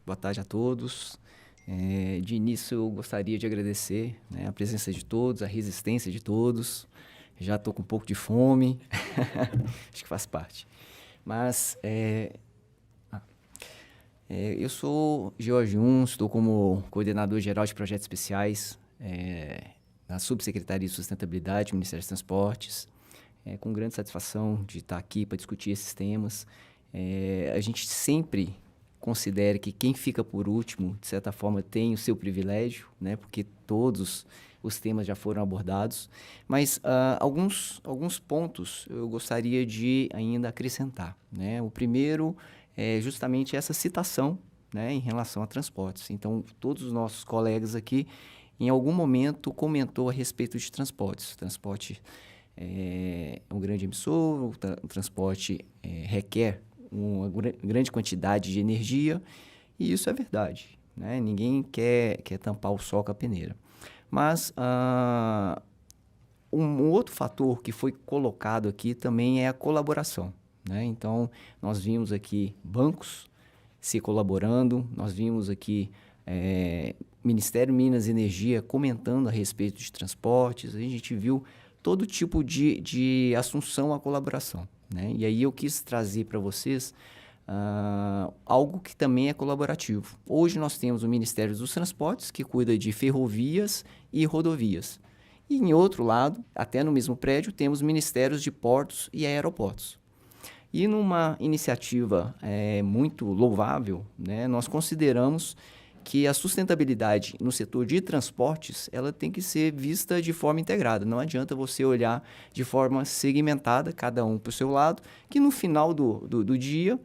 Boa tarde a todos. De início, eu gostaria de agradecer, né, a presença de todos, a resistência de todos. Já estou com um pouco de fome, acho que faz parte. Mas eu sou Jorge Uns, estou como coordenador geral de projetos especiais na Subsecretaria de Sustentabilidade do Ministério dos Transportes. Com grande satisfação de estar aqui para discutir esses temas. A gente sempre considera que quem fica por último, de certa forma, tem o seu privilégio, né? Porque todos os temas já foram abordados. Mas alguns pontos eu gostaria de ainda acrescentar, né? O primeiro é justamente essa citação, né, em relação a transportes. Então, todos os nossos colegas aqui, em algum momento, comentou a respeito de transportes. Transporte é um grande emissor, o transporte requer uma grande quantidade de energia, e isso é verdade, né? Ninguém quer tampar o sol com a peneira. Mas um outro fator que foi colocado aqui também é a colaboração, né? Então, nós vimos aqui bancos se colaborando, nós vimos aqui Ministério Minas e Energia comentando a respeito de transportes, a gente viu todo tipo de assunção à colaboração, né? E aí eu quis trazer para vocês algo que também é colaborativo. Hoje nós temos o Ministério dos Transportes, que cuida de ferrovias e rodovias. E em outro lado, até no mesmo prédio, temos ministérios de portos e aeroportos. E numa iniciativa muito louvável, né, nós consideramos que a sustentabilidade no setor de transportes, ela tem que ser vista de forma integrada. Não adianta você olhar de forma segmentada, cada um para o seu lado, que no final do dia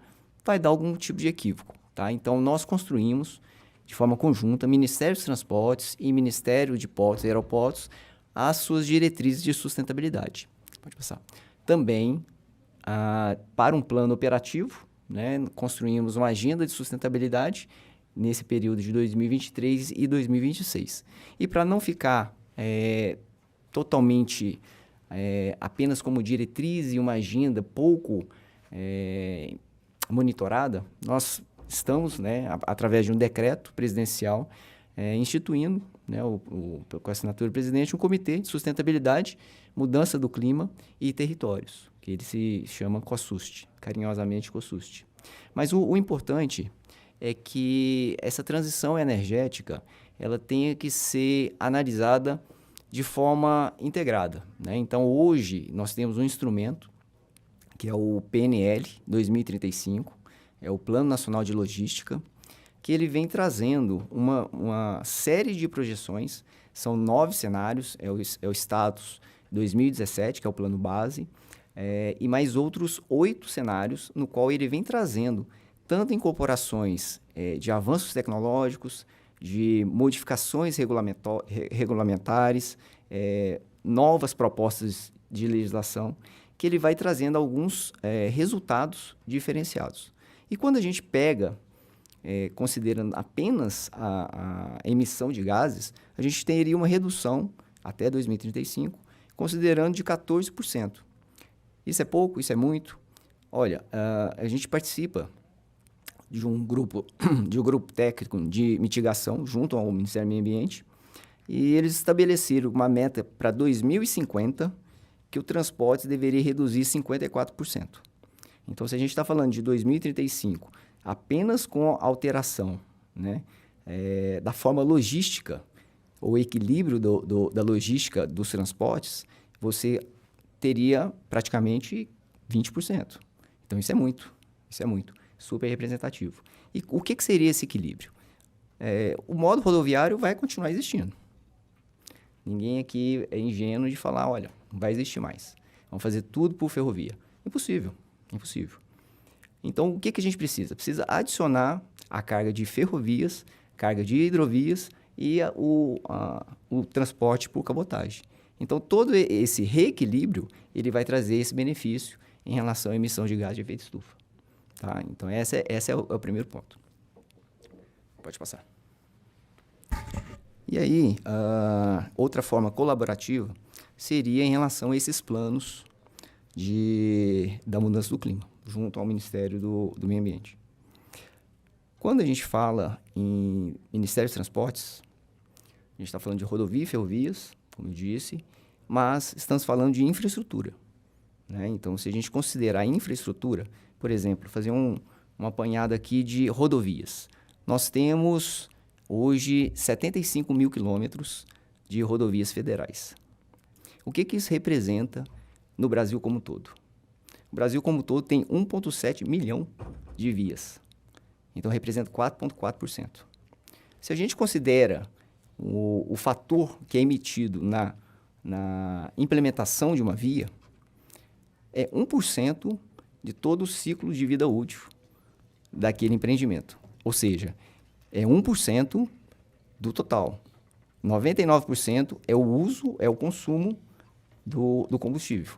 vai dar algum tipo de equívoco, tá? Então, nós construímos de forma conjunta, Ministério dos Transportes e Ministério de Portos e Aeroportos, as suas diretrizes de sustentabilidade. Pode passar. Também, para um plano operativo, né, construímos uma agenda de sustentabilidade nesse período de 2023 e 2026. E para não ficar totalmente apenas como diretriz e uma agenda pouco monitorada, nós estamos, né, através de um decreto presidencial, instituindo, né, com a assinatura do presidente, um comitê de sustentabilidade, mudança do clima e territórios, que ele se chama COSUST, carinhosamente COSUST. Mas o importante é que essa transição energética ela tenha que ser analisada de forma integrada, né? Então, hoje, nós temos um instrumento, que é o PNL 2035, é o Plano Nacional de Logística, que ele vem trazendo uma série de projeções, são 9 cenários, é o status 2017, que é o plano base, e mais outros 8 cenários, no qual ele vem trazendo tanto incorporações de avanços tecnológicos, de modificações regulamentares, novas propostas de legislação, que ele vai trazendo alguns resultados diferenciados. E quando a gente pega, considerando apenas a emissão de gases, a gente teria uma redução até 2035, considerando de 14%. Isso é pouco? Isso é muito? Olha, a gente participa de um grupo técnico de mitigação junto ao Ministério do Meio Ambiente, e eles estabeleceram uma meta para 2050 que o transporte deveria reduzir 54%. Então, se a gente está falando de 2035, apenas com a alteração, né, da forma logística, ou equilíbrio da logística dos transportes, você teria praticamente 20%. Então, isso é muito, super representativo. E o que seria esse equilíbrio? O modo rodoviário vai continuar existindo. Ninguém aqui é ingênuo de falar, olha, não vai existir mais. Vamos fazer tudo por ferrovia. Impossível. Então, o que a gente precisa? Precisa adicionar a carga de ferrovias, carga de hidrovias e o transporte por cabotagem. Então, todo esse reequilíbrio, ele vai trazer esse benefício em relação à emissão de gás de efeito estufa. Tá? Então, esse é o primeiro ponto. Pode passar. E aí, outra forma colaborativa seria em relação a esses planos da mudança do clima, junto ao Ministério do Meio Ambiente. Quando a gente fala em Ministério dos Transportes, a gente está falando de rodovia e ferrovias, como eu disse, mas estamos falando de infraestrutura, né? Então, se a gente considerar infraestrutura, por exemplo, fazer uma apanhada aqui de rodovias. Nós temos, hoje, 75 mil quilômetros de rodovias federais. O que isso representa no Brasil como um todo? O Brasil como um todo tem 1,7 milhão de vias. Então, representa 4,4%. Se a gente considera o fator que é emitido na implementação de uma via, é 1% de todo o ciclo de vida útil daquele empreendimento. Ou seja, é 1% do total. 99% é o uso, é o consumo do combustível.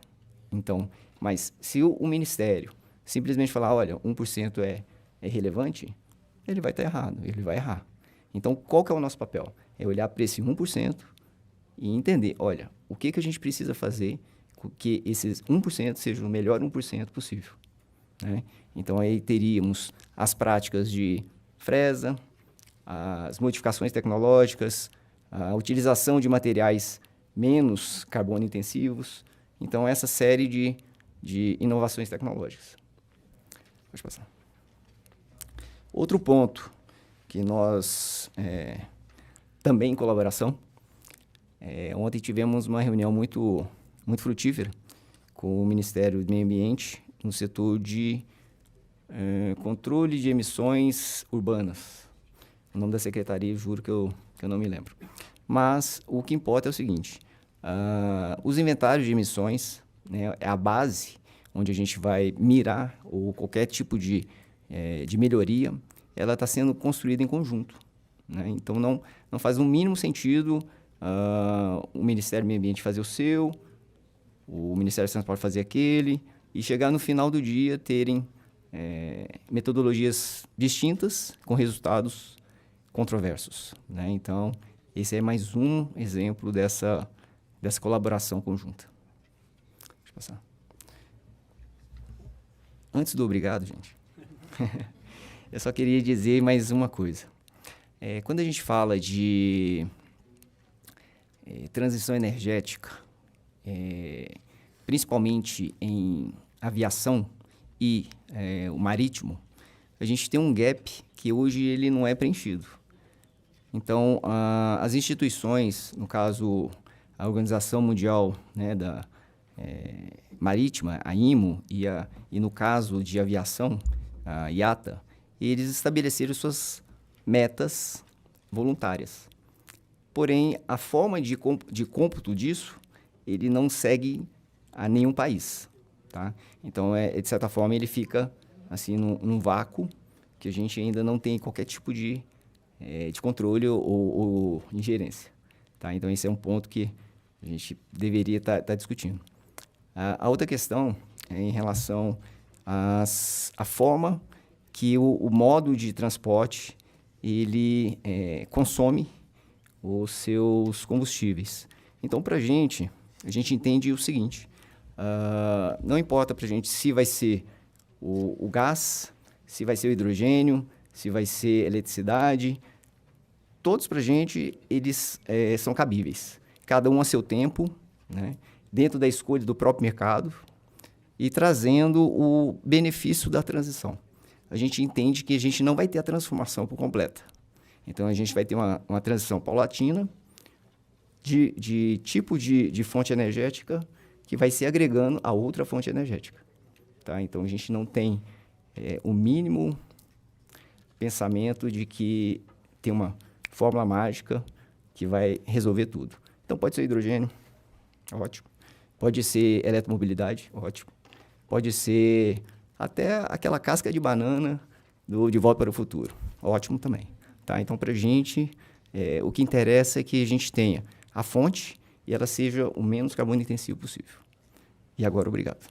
Então, mas se o Ministério simplesmente falar, olha, 1% é relevante, ele vai estar errado, ele vai errar. Então, qual que é o nosso papel? É olhar para esse 1% e entender, olha, o que a gente precisa fazer com que esses 1% seja o melhor 1% possível, né? Então, aí teríamos as práticas de fresa, as modificações tecnológicas, a utilização de materiais menos carbono intensivos. Então, essa série de inovações tecnológicas. Pode passar. Outro ponto que nós, também em colaboração, ontem tivemos uma reunião muito frutífera com o Ministério do Meio Ambiente no setor de controle de emissões urbanas. O nome da secretaria, juro que eu não me lembro. Mas o que importa é o seguinte, os inventários de emissões, né, é a base onde a gente vai mirar ou qualquer tipo de melhoria, ela está sendo construída em conjunto, né? Então, não faz o mínimo sentido o Ministério do Meio Ambiente fazer o seu, o Ministério do Transporte fazer aquele, e chegar no final do dia terem metodologias distintas com resultados controversos, né? Então, esse é mais um exemplo dessa colaboração conjunta. Deixa eu passar. Antes do obrigado, gente, eu só queria dizer mais uma coisa. Quando a gente fala de transição energética, principalmente em aviação e o marítimo, a gente tem um gap que hoje ele não é preenchido. Então, as instituições, no caso, a Organização Mundial, né, Marítima, a IMO, e no caso de aviação, a IATA, eles estabeleceram suas metas voluntárias. Porém, a forma de cômputo disso, ele não segue a nenhum país, tá? Então, de certa forma, ele fica assim num vácuo que a gente ainda não tem qualquer tipo de controle ou ingerência, tá? Então, esse é um ponto que a gente deveria estar discutindo. A outra questão é em relação à forma que o modo de transporte ele consome os seus combustíveis. Então, para a gente entende o seguinte, não importa para a gente se vai ser o gás, se vai ser o hidrogênio, se vai ser eletricidade, todos para a gente eles são cabíveis. Cada um a seu tempo, né, dentro da escolha do próprio mercado e trazendo o benefício da transição. A gente entende que a gente não vai ter a transformação por completa. Então, a gente vai ter uma transição paulatina de tipo de fonte energética que vai se agregando a outra fonte energética, tá? Então, a gente não tem o mínimo pensamento de que tem uma fórmula mágica que vai resolver tudo. Então, pode ser hidrogênio, ótimo. Pode ser eletromobilidade, ótimo. Pode ser até aquela casca de banana De Volta para o Futuro, ótimo também, tá? Então, para a gente, o que interessa é que a gente tenha a fonte e ela seja o menos carbono intensivo possível. E agora, obrigado.